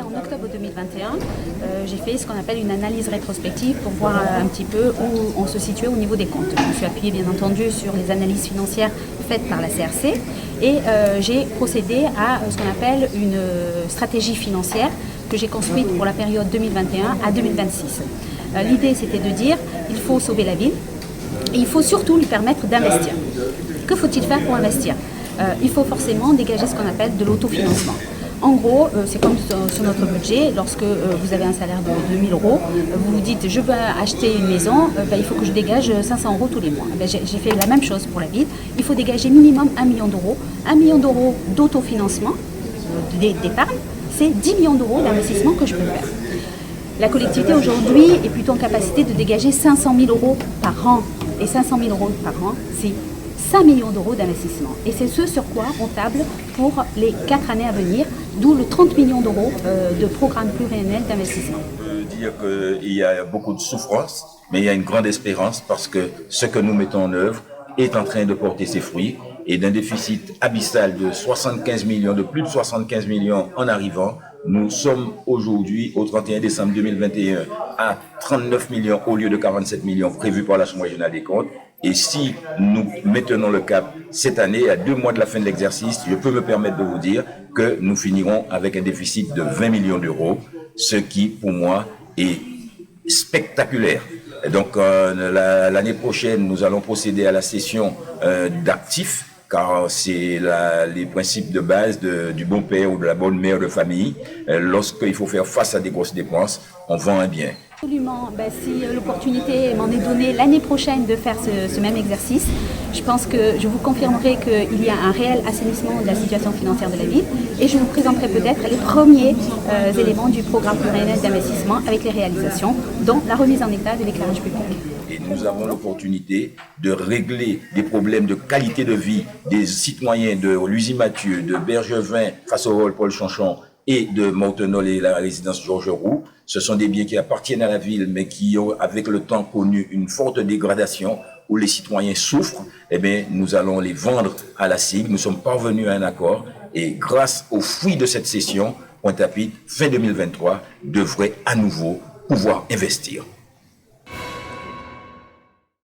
En octobre 2021, j'ai fait ce qu'on appelle une analyse rétrospective pour voir un petit peu où on se situait au niveau des comptes. Je me suis appuyée bien entendu sur les analyses financières faites par la CRC et j'ai procédé à ce qu'on appelle une stratégie financière que j'ai construite pour la période 2021 à 2026. L'idée c'était de dire il faut sauver la ville et il faut surtout lui permettre d'investir. Que faut-il faire pour investir? Il faut forcément dégager ce qu'on appelle de l'autofinancement. En gros, c'est comme sur notre budget, lorsque vous avez un salaire de 2 000 euros, vous vous dites je veux acheter une maison, il faut que je dégage 500 euros tous les mois. J'ai fait la même chose pour la ville, il faut dégager minimum 1 million d'euros. 1 million d'euros d'autofinancement, d'épargne, c'est 10 millions d'euros d'investissement que je peux faire. La collectivité aujourd'hui est plutôt en capacité de dégager 500 000 euros par an. Et 500 000 euros par an, c'est 5 millions d'euros d'investissement. Et c'est ce sur quoi on table pour les 4 années à venir, d'où le 30 millions d'euros de programme pluriannuel d'investissement. On peut dire qu'il y a beaucoup de souffrance, mais il y a une grande espérance parce que ce que nous mettons en œuvre est en train de porter ses fruits et d'un déficit abyssal de 75 millions, de plus de 75 millions en arrivant, nous sommes aujourd'hui, au 31 décembre 2021, à 39 millions au lieu de 47 millions prévus par la Chambre régionale des comptes. Et si nous maintenons le cap cette année, à 2 mois de la fin de l'exercice, je peux me permettre de vous dire que nous finirons avec un déficit de 20 millions d'euros, ce qui, pour moi, est spectaculaire. Et donc, l'année prochaine, nous allons procéder à la cession d'actifs, car c'est les principes de base du bon père ou de la bonne mère de famille. Lorsqu'il faut faire face à des grosses dépenses, on vend un bien. Absolument. Si l'opportunité m'en est donnée l'année prochaine de faire ce même exercice, je pense que je vous confirmerai qu'il y a un réel assainissement de la situation financière de la ville et je vous présenterai peut-être les premiers éléments du programme pluriannuel d'investissement avec les réalisations, dont la remise en état de l'éclairage public. Et nous avons l'opportunité de régler des problèmes de qualité de vie des citoyens de Lusy-Mathieu, de Bergevin, Fasserolles, Paul Chanchon et de Mortenol et la résidence Georges Roux. Ce sont des biens qui appartiennent à la ville, mais qui ont, avec le temps, connu une forte dégradation où les citoyens souffrent. Eh bien, nous allons les vendre à la SIG. Nous sommes parvenus à un accord et grâce aux fruits de cette session, Pointe-à-Pitre, fin 2023, devrait à nouveau pouvoir investir.